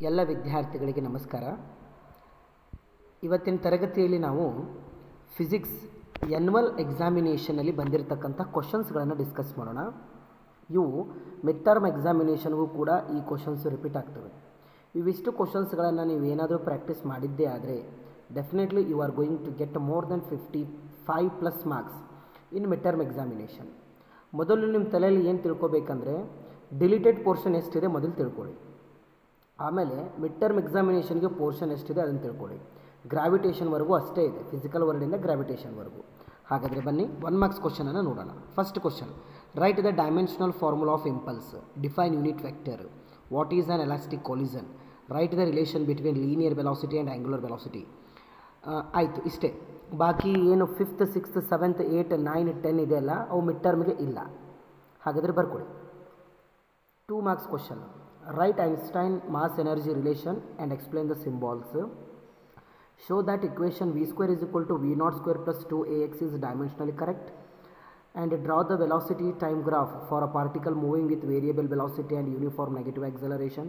ಎಲ್ಲ ವಿದ್ಯಾರ್ಥಿಗಳಿಗೆ ನಮಸ್ಕಾರ. ಇವತ್ತಿನ ತರಗತಿಯಲ್ಲಿ ನಾವು ಫಿಸಿಕ್ಸ್ ಆ್ಯನ್ಯುವಲ್ ಎಕ್ಸಾಮಿನೇಷನಲ್ಲಿ ಬಂದಿರತಕ್ಕಂಥ ಕ್ವಶನ್ಸ್ಗಳನ್ನು ಡಿಸ್ಕಸ್ ಮಾಡೋಣ. ಇವು ಮಿಡ್ ಟರ್ಮ್ ಎಕ್ಸಾಮಿನೇಷನ್ಗೂ ಕೂಡ ಈ ಕ್ವಶನ್ಸ್ ರಿಪೀಟ್ ಆಗ್ತವೆ. ಇವಿಷ್ಟು ಕ್ವಶನ್ಸ್ಗಳನ್ನು ನೀವು ಏನಾದರೂ ಪ್ರಾಕ್ಟೀಸ್ ಮಾಡಿದ್ದೇ ಆದರೆ definitely you are going to get more than 55+ marks in mid term examination. ಮೊದಲು ನಿಮ್ಮ ತಲೆಯಲ್ಲಿ ಏನು ತಿಳ್ಕೊಬೇಕಂದ್ರೆ ಡಿಲೀಟೆಡ್ ಪೋರ್ಷನ್ ಎಷ್ಟಿದೆ ಮೊದಲು ತಿಳ್ಕೊಳ್ಳಿ. ಆಮೇಲೆ ಮಿಡ್ ಟರ್ಮ್ ಎಕ್ಸಾಮಿನೇಷನ್ಗೆ ಪೋರ್ಷನ್ ಎಷ್ಟಿದೆ ಅದನ್ನು ತಿಳ್ಕೊಳ್ಳಿ. ಗ್ರಾವಿಟೇಷನ್ವರೆಗೂ ಅಷ್ಟೇ ಇದೆ, ಫಿಸಿಕಲ್ ವರ್ಲ್ಡಿಂದ ಗ್ರಾವಿಟೇಷನ್ವರೆಗೂ. ಹಾಗಾದರೆ ಬನ್ನಿ 1 ಮಾರ್ಕ್ಸ್ ಕ್ವಶನನ್ನು ನೋಡೋಣ. First question, write the dimensional formula of impulse, define unit vector, what is on elastic collision, right the relation between linear velocity and angular velocity. ಆಯಿತು, ಇಷ್ಟೇ. ಬಾಕಿ ಏನು 5th 6th 7th 8 9 10 ಇದೆಯಲ್ಲ ಅವು ಮಿಡ್ ಟರ್ಮ್ಗೆ ಇಲ್ಲ. ಹಾಗಾದರೆ ಬರ್ಕೊಳ್ಳಿ. 2 marks question, write Einstein mass energy relation and explain the symbols. Show that equation v square is equal to v naught square plus 2ax is dimensionally correct, and draw the velocity time graph for a particle moving with variable velocity and uniform negative acceleration.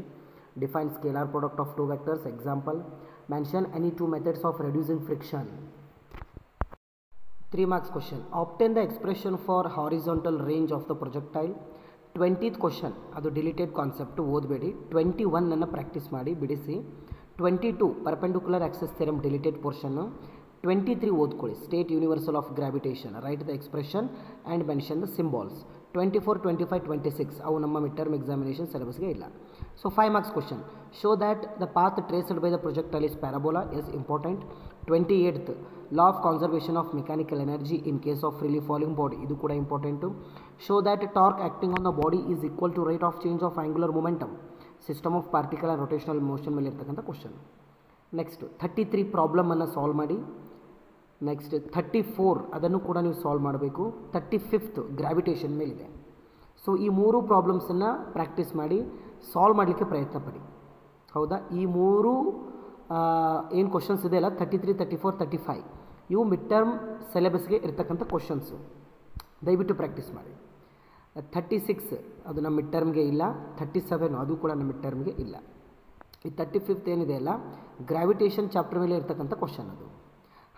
Define scalar product of two vectors. Example, mention any two methods of reducing friction. 3 marks question, obtain the expression for horizontal range of the projectile. 20th question, ಅದು deleted concept, ಓದಬೇಡಿ. 21 practice ಮಾಡಿ ಬಿಡಿಸಿ. 22 perpendicular axis theorem deleted ಪೋರ್ಷನ್ನು. 23 ಓದ್ಕೊಳ್ಳಿ, state universal of gravitation, write the expression and mention the symbols. 24 25 26 ಅವು ನಮ್ಮ mid term examination ಸಿಲೆಬಸ್ಗೆ ಇಲ್ಲ. So 5 marks question, show that the path traced by the projectile is parabola, is important. 28th law of conservation of mechanical energy in case of freely falling body, ಇದು ಕೂಡ important. Show that torque acting on the body is equal to rate of change of angular momentum, system of particle and rotational motion ಮೇಲೆ ಇರ್ತಕ್ಕಂಥ question. Next 33 ಪ್ರಾಬ್ಲಮನ್ನು solve ಮಾಡಿ. Next 34 ಅದನ್ನು ಕೂಡ ನೀವು solve ಮಾಡಬೇಕು. 35th ಗ್ರಾವಿಟೇಷನ್ ಮೇಲಿದೆ. ಸೊ ಈ 3 ಪ್ರಾಬ್ಲಮ್ಸನ್ನು ಪ್ರಾಕ್ಟೀಸ್ ಮಾಡಿ ಸಾಲ್ವ್ ಮಾಡಲಿಕ್ಕೆ ಪ್ರಯತ್ನ ಪಡಿ. ಹೌದಾ, ಈ 3 ಏನು ಕ್ವಶನ್ಸ್ ಇದೆಯಲ್ಲ 33 34 35 ಇವು ಮಿಡ್ ಟರ್ಮ್ ಸಿಲೆಬಸ್ಗೆ ಇರ್ತಕ್ಕಂಥ ಕ್ವಶನ್ಸು, ದಯವಿಟ್ಟು ಪ್ರಾಕ್ಟೀಸ್ ಮಾಡಿ. 36 ಅದು ನಮ್ಮ ಮಿಡ್ ಟರ್ಮ್ಗೆ ಇಲ್ಲ. 37 ಅದು ಕೂಡ ನಮ್ಮ ಮಿಡ್ ಟರ್ಮ್ಗೆ ಇಲ್ಲ. ಈ 35th ಏನಿದೆ ಅಲ್ಲ ಗ್ರಾವಿಟೇಷನ್ ಚಾಪ್ಟರ್ ಮೇಲೆ ಇರ್ತಕ್ಕಂಥ ಕ್ವಶನ್ ಅದು.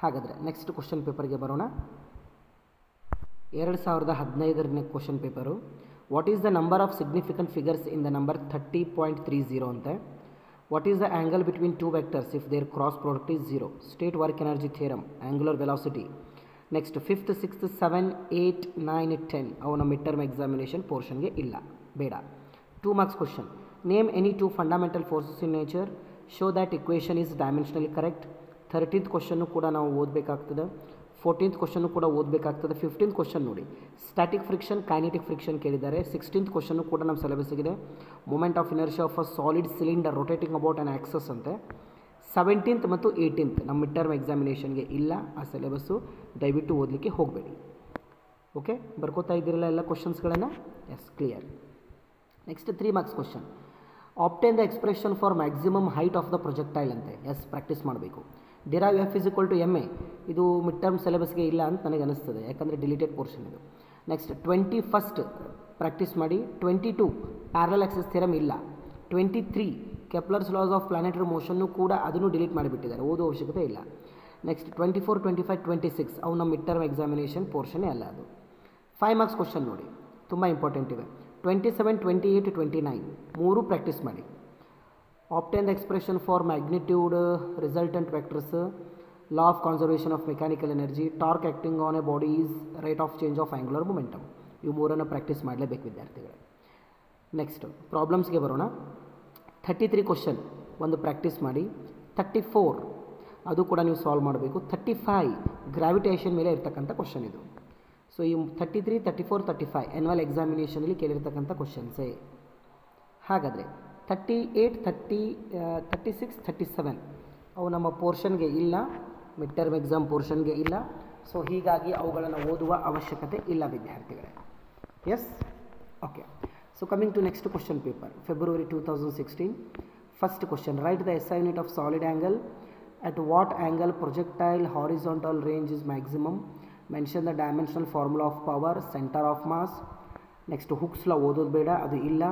ಹಾಗಾದರೆ ನೆಕ್ಸ್ಟ್ ಕ್ವಶನ್ ಪೇಪರ್ಗೆ ಬರೋಣ. 2015ನೇ question paper. What is the number of significant figures in the number 30.30 ಅಂತೆ. What is the angle between two vectors if there cross product is 0, state work energy theorem, angular velocity. Next 5th 6th 7 8 9 10 ಅವು ನಮ್ಮ mid term examination ಪೋರ್ಷನ್ಗೆ ಇಲ್ಲ, ಬೇಡ. 2 marks question, name any 2 fundamental forces in nature, show that equation is dimensionally correct. 13th ಕ್ವಶನ್ನು ಕೂಡ ನಾವು ಓದಬೇಕಾಗ್ತದೆ. 14th ಕ್ವಶನ್ನು ಕೂಡ ಓದಬೇಕಾಗ್ತದೆ. 15th ಕ್ವಶನ್ ನೋಡಿ, ಸ್ಟ್ಯಾಟಿಕ್ ಫ್ರಿಕ್ಷನ್ ಕೈನೆಟಿಕ್ ಫ್ರಿಕ್ಷನ್ ಕೇಳಿದ್ದಾರೆ. 16th ಕ್ವಶನ್ನು ಕೂಡ ನಮ್ಮ ಸಿಲೆಬಸ್ಸಿಗಿದೆ. Moment of inertia of a solid cylinder rotating about an axis ಅಂತೆ. 17th ಮತ್ತು 18th ನಮ್ಮ ಮಿಡ್ ಟರ್ಮ್ ಎಕ್ಸಾಮಿನೇಷನ್ಗೆ ಇಲ್ಲ ಆ ಸಿಲೆಬಸ್ಸು, ದಯವಿಟ್ಟು ಓದಲಿಕ್ಕೆ ಹೋಗಬೇಡಿ. ಓಕೆ, ಬರ್ಕೋತಾ ಇದ್ದೀರಲ್ಲ ಎಲ್ಲ ಕ್ವಶನ್ಸ್ಗಳನ್ನು? Yes, clear. Next 3 marks question, obtain the expression for maximum height of the projectile ಅಂತೆ. ಎಸ್, ಪ್ರಾಕ್ಟೀಸ್ ಮಾಡಬೇಕು. ಡಿರೈವ್ F = ma, ಇದು ಮಿಡ್ ಟರ್ಮ್ ಸಿಲೆಬಸ್ಗೆ ಇಲ್ಲ ಅಂತ ನನಗೆ ಅನಿಸ್ತದೆ, ಯಾಕಂದರೆ ಡಿಲೀಟೆಡ್ ಪೋರ್ಷನ್ ಇದು. ನೆಕ್ಸ್ಟ್ 21st ಪ್ರಾಕ್ಟೀಸ್ ಮಾಡಿ. 22 ಪ್ಯಾರಲಲ್ ಆಕ್ಸಿಸ್ ಥಿಯರಮ್ ಇಲ್ಲ. 23 ಕೆಪ್ಲರ್ಸ್ ಲಾಸ್ ಆಫ್ ಪ್ಲಾನೆಟರಿ ಮೋಷನ್ನು ಕೂಡ ಅದನ್ನು ಡಿಲೀಟ್ ಮಾಡಿಬಿಟ್ಟಿದ್ದಾರೆ, ಓದೋ ಅವಶ್ಯಕತೆ ಇಲ್ಲ. ನೆಕ್ಸ್ಟ್ 24 25 26 ಅವು ನಮ್ಮ ಮಿಡ್ ಟರ್ಮ್ ಎಕ್ಸಾಮಿನೇಷನ್ ಪೋರ್ಷನ್ನೇ ಅಲ್ಲ ಅದು. 5 ಮಾರ್ಕ್ಸ್ ಕ್ವಶನ್ ನೋಡಿ, ತುಂಬ ಇಂಪಾರ್ಟೆಂಟ್ ಇವೆ. 27 28 29 ಮೂರು ಪ್ರಾಕ್ಟೀಸ್ ಮಾಡಿ. Obtain the expression for magnitude, resultant vectors, law of conservation of mechanical energy, torque acting on A body is rate of change of angular momentum. ಇವು ಮೂರನ್ನು practice ಮಾಡಲೇಬೇಕು ವಿದ್ಯಾರ್ಥಿಗಳೇ. ನೆಕ್ಸ್ಟ್ ಪ್ರಾಬ್ಲಮ್ಸ್ಗೆ ಬರೋಣ. 33 ಕ್ವಶನ್ ಒಂದು ಪ್ರಾಕ್ಟೀಸ್ ಮಾಡಿ. 34 ಅದು ಕೂಡ ನೀವು ಸಾಲ್ವ್ ಮಾಡಬೇಕು. 35 ಗ್ರಾವಿಟೇಷನ್ ಮೇಲೆ ಇರ್ತಕ್ಕಂಥ ಕ್ವಶನ್ ಇದು. ಸೊ ಈ 33 34 35 ಆ್ಯನ್ಯುವಲ್ ಎಕ್ಸಾಮಿನೇಷನಲ್ಲಿ ಕೇಳಿರ್ತಕ್ಕಂಥ ಕ್ವಶನ್ಸೇ. ಹಾಗಾದರೆ 38 30 36 37 ಅವು ನಮ್ಮ ಪೋರ್ಷನ್ಗೆ ಇಲ್ಲ, ಮಿಡ್ ಟರ್ಮ್ ಎಕ್ಸಾಮ್ ಪೋರ್ಷನ್ಗೆ ಇಲ್ಲ. ಸೊ ಹೀಗಾಗಿ ಅವುಗಳನ್ನು ಓದುವ ಅವಶ್ಯಕತೆ ಇಲ್ಲ ವಿದ್ಯಾರ್ಥಿಗಳೇ. Yes, okay. So coming to next question paper, February 2016. First question, write the SI unit of solid angle. At what angle projectile horizontal range is maximum. Mention the dimensional formula of power, centre of mass. Next Hooke's law ಓದೋದು ಬೇಡ, ಅದು ಇಲ್ಲ.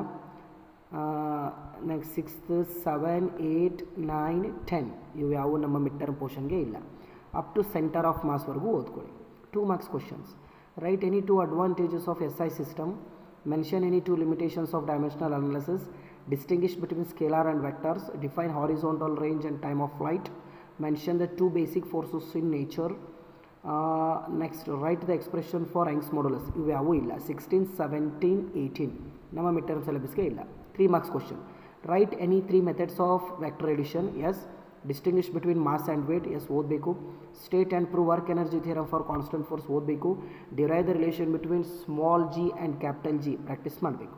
Next 6th 7 8 9 10 ಇವು ಯಾವ ನಮ್ಮ mid term ಪೋರ್ಷನ್ಗೆ ಇಲ್ಲ. Up to centre of ಮಾಸ್ವರೆಗೂ ಓದ್ಕೊಳ್ಳಿ. 2 marks questions. Write any 2 advantages of SI system, mention any 2 limitations of dimensional analysis, distinguish between scalar and vectors, define horizontal range and time of flight, mention the 2 basic forces in nature. Next, write the expression for Young's modulus. ಇವು ಯಾವೂ ಇಲ್ಲ. 16 17 18 ನಮ್ಮ mid term ಸಿಲೆಬಸ್ಗೆ ಇಲ್ಲ. 3 marks question. Write any 3 methods of vector addition. Yes. Distinguish between mass and weight. Yes, ಓದಬೇಕು. State and prove work energy theorem for constant force. ಓದಬೇಕು. Derive the relation between small g and capital G. Practice ಮಾಡಬೇಕು.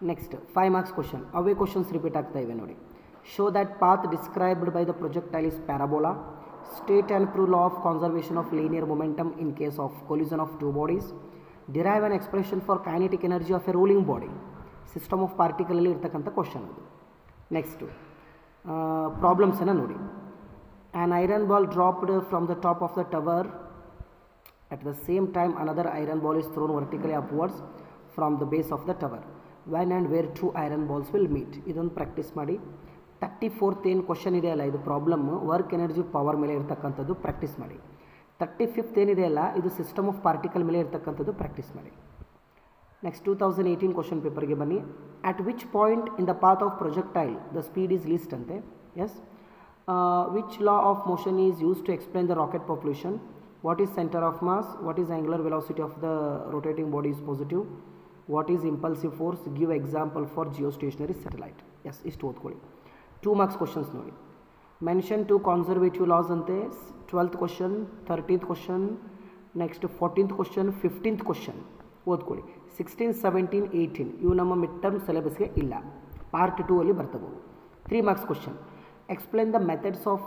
ನೆಕ್ಸ್ಟ್ 5 marks question. ಅವೇ questions repeat ಆಗ್ತಾ ಇವೆ ನೋಡಿ. Show that path described by the projectile is parabola. State and prove law of conservation of linear momentum in case of collision of 2 bodies. Derive an expression for kinetic energy of a rolling body. System of ಪಾರ್ಟಿಕಲಲ್ಲಿ ಇರ್ತಕ್ಕಂಥ question ಅದು. Next ಪ್ರಾಬ್ಲಮ್ಸನ್ನು ನೋಡಿ. An iron ball dropped from the top of the tower. At the same time another iron ball is throne vertically upwards from the base of the tower. when and where 2 iron balls will meet. ಇದೊಂದು practice ಮಾಡಿ. 34th ಏನು question ಇದೆ ಅಲ್ಲ, ಇದು problem work energy power ಮೇಲೆ ಇರ್ತಕ್ಕಂಥದ್ದು, practice ಮಾಡಿ. 35th ಏನಿದೆ ಅಲ್ಲ, ಇದು ಸಿಸ್ಟಮ್ ಆಫ್ ಪಾರ್ಟಿಕಲ್ ಮೇಲೆ ಇರ್ತಕ್ಕಂಥದ್ದು, ಪ್ರಾಕ್ಟೀಸ್ ಮಾಡಿ. ನೆಕ್ಸ್ಟ್ 2018 ಕ್ವಶನ್ ಪೇಪರ್ಗೆ ಬನ್ನಿ. At which point in the path of projectile the speed is least ಅಂತೆ. Yes. Which law of motion is use to explain the rocket population. What is centre of mass. What is angular velocity of the rotating body is positive. What is impulsive force? Give example for geostationary satellite. Yes, ಇಷ್ಟು ಓದ್ಕೊಳ್ಳಿ. 2 marks questions ನೋಡಿ. Mention 2 conservative laws ಅಂತೆ. 12th question, 13th question, next 14th question, 15th question ಓದ್ಕೊಳ್ಳಿ. 16 17 18 ಇವು ನಮ್ಮ mid term ಸಿಲೆಬಸ್ಗೆ ಇಲ್ಲ. Part 2 ಅಲ್ಲಿ ಬರ್ತವೆ. 3 marks question. Explain the methods of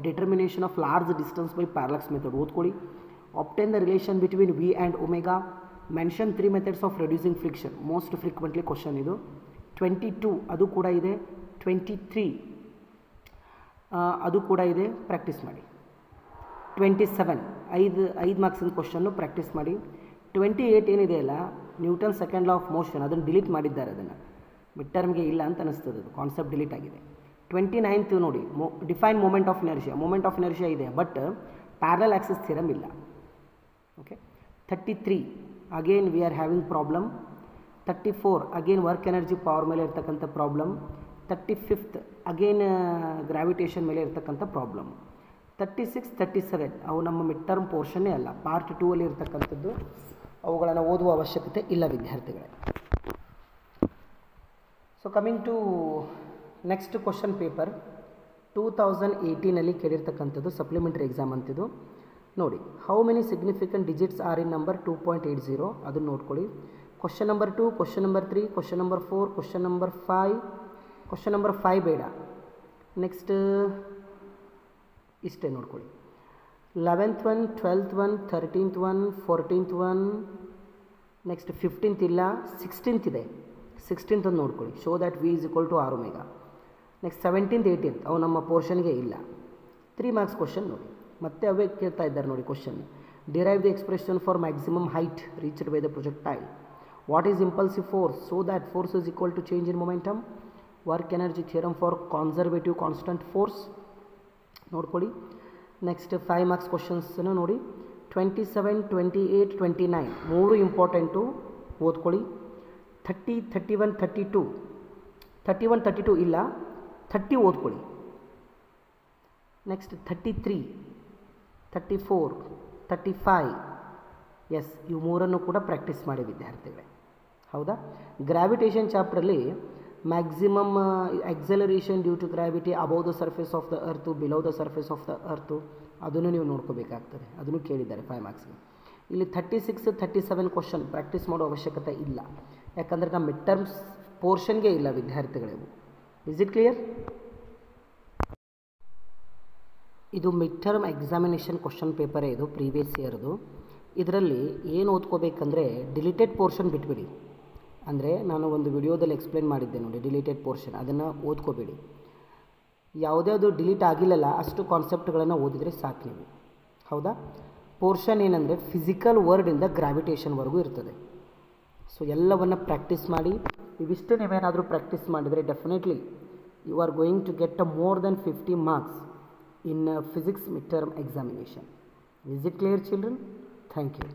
determination of large distance by parallax method ಓದ್ಕೊಳ್ಳಿ. Obtain the relation between V and omega. Mention 3 methods of reducing friction. Most frequently question ಇದು. 22 ಅದು ಕೂಡ ಇದೆ. 23 ಅದು ಕೂಡ ಇದೆ, ಪ್ರಾಕ್ಟೀಸ್ ಮಾಡಿ. 27 5 ಮಾರ್ಕ್ಸಿನ ಕ್ವಶನ್ನು ಪ್ರಾಕ್ಟೀಸ್ ಮಾಡಿ. 28 ಏನಿದೆ ಅಲ್ಲ, Newton second law of motion, ಅದನ್ನು ಡಿಲೀಟ್ ಮಾಡಿದ್ದಾರೆ. ಅದನ್ನು ಮಿಡ್ ಟರ್ಮ್ಗೆ ಇಲ್ಲ ಅಂತ ಅನಿಸ್ತದೆ, ಅದು ಕಾನ್ಸೆಪ್ಟ್ ಡಿಲೀಟ್ ಆಗಿದೆ. 29th ನೋಡಿ, define moment of inertia. Moment of inertia ಇದೆ, ಬಟ್ ಪ್ಯಾರಲಲ್ ಆಕ್ಸಿಸ್ ಥಿಯರಮ್ ಇಲ್ಲ. Okay. 33 again we are having problem. 34 again work energy power ಮೇಲೆ ಇರ್ತಕ್ಕಂಥ ಪ್ರಾಬ್ಲಮ್. 35th again ಗ್ರಾವಿಟೇಷನ್ ಮೇಲೆ ಇರ್ತಕ್ಕಂಥ ಪ್ರಾಬ್ಲಮ್. 36 37 ಅವು ನಮ್ಮ ಮಿಡ್ ಟರ್ಮ್ ಪೋರ್ಷನ್ನೇ ಅಲ್ಲ, ಪಾರ್ಟ್ 2 ಅಲ್ಲಿ ಇರ್ತಕ್ಕಂಥದ್ದು. ಅವುಗಳನ್ನು ಓದುವ ಅವಶ್ಯಕತೆ ಇಲ್ಲ ವಿದ್ಯಾರ್ಥಿಗಳೇ. So coming to next question paper 2018 ಕೇಳಿರ್ತಕ್ಕಂಥದ್ದು ಸಪ್ಲಿಮೆಂಟರಿ ಎಕ್ಸಾಮ್ ಅಂತಿದ್ದು ನೋಡಿ. How many significant digits are in number 2.80 ಅದನ್ನು ನೋಡ್ಕೊಳ್ಳಿ. Question number 2, question number 3, question number 4, question number 5. Question number 5 ಬೇಡ. ನೆಕ್ಸ್ಟ್ ಇಷ್ಟೇ ನೋಡ್ಕೊಳ್ಳಿ. 11th one, 12th one, 13th one, 14th one, next 15th ಇಲ್ಲ, 16th ಇದೆ. 16th ಒಂದು ನೋಡ್ಕೊಳ್ಳಿ. Show that V is equal to R omega. Next 17th 18th ಅವು ನಮ್ಮ ಪೋರ್ಷನ್ಗೆ ಇಲ್ಲ. 3 marks ಕ್ವಶನ್ ನೋಡಿ. ಮತ್ತೆ ಅವೇ ಕೇಳ್ತಾ ಇದ್ದಾರೆ ನೋಡಿ question. Derive the expression for maximum height reached by the projectile. What is impulsive force? So that force is equal to change in momentum. Work energy theorem for conservative constant force ನೋಡ್ಕೊಳ್ಳಿ. Next 5 marks ಕ್ವಶನ್ಸನ್ನು ನೋಡಿ. 27 28 29 ಮೂರು important, ಓದ್ಕೊಳ್ಳಿ. 30 31 32 31 32 ಇಲ್ಲ, 30 ಓದ್ಕೊಳ್ಳಿ. Next 33 34 35 S, ಇವು ಮೂರನ್ನು ಕೂಡ ಪ್ರಾಕ್ಟೀಸ್ ಮಾಡಿ ವಿದ್ಯಾರ್ಥಿಗಳೇ. ಹೌದಾ? ಗ್ರಾವಿಟೇಷನ್ ಚಾಪ್ಟ್ರಲ್ಲಿ maximum acceleration due to gravity above the surface of the earth, below the surface of the earth, ಅದನ್ನು ನೀವು ನೋಡ್ಕೋಬೇಕಾಗ್ತದೆ. ಅದನ್ನು ಕೇಳಿದ್ದಾರೆ 5 marksಗೆ. ಇಲ್ಲಿ 36 37 ಕ್ವಶನ್ ಪ್ರಾಕ್ಟೀಸ್ ಮಾಡೋ ಅವಶ್ಯಕತೆ ಇಲ್ಲ, ಯಾಕಂದರೆ ನಮ್ಮ ಮಿಡ್ ಟರ್ಮ್ಸ್ ಪೋರ್ಷನ್ಗೆ ಇಲ್ಲ ವಿದ್ಯಾರ್ಥಿಗಳಿವು. Is it clear? ಇದು ಮಿಡ್ ಟರ್ಮ್ ಎಕ್ಸಾಮಿನೇಷನ್ ಕ್ವಶನ್ ಪೇಪರೇ, ಇದು ಪ್ರೀವಿಯಸ್ ಇಯರ್ದು. ಇದರಲ್ಲಿ ಏನು ಓದ್ಕೋಬೇಕಂದ್ರೆ ಡಿಲೀಟೆಡ್ ಪೋರ್ಷನ್ ಬಿಟ್ಬಿಡಿ. ಅಂದರೆ ನಾನು ಒಂದು ವಿಡಿಯೋದಲ್ಲಿ ಎಕ್ಸ್ಪ್ಲೇನ್ ಮಾಡಿದ್ದೆ ನೋಡಿ, ಡಿಲೀಟೆಡ್ ಪೋರ್ಷನ್ ಅದನ್ನು ಓದ್ಕೋಬೇಡಿ. ಯಾವುದ್ಯಾವುದು ಡಿಲೀಟ್ ಆಗಿಲ್ಲಲ್ಲ ಅಷ್ಟು ಕಾನ್ಸೆಪ್ಟ್ಗಳನ್ನು ಓದಿದರೆ ಸಾಕು ನೀವು. ಹೌದಾ? ಪೋರ್ಷನ್ ಏನಂದರೆ ಫಿಸಿಕಲ್ ವರ್ಲ್ಡಿಂದ ಗ್ರಾವಿಟೇಷನ್ವರೆಗೂ ಇರ್ತದೆ. ಸೊ ಎಲ್ಲವನ್ನು ಪ್ರಾಕ್ಟೀಸ್ ಮಾಡಿ. ಇವಿಷ್ಟು ನೀವೇನಾದರೂ ಪ್ರಾಕ್ಟೀಸ್ ಮಾಡಿದರೆ definitely you are going to get a more than 50 marks in physics midterm examination. Is it clear, children? Thank you.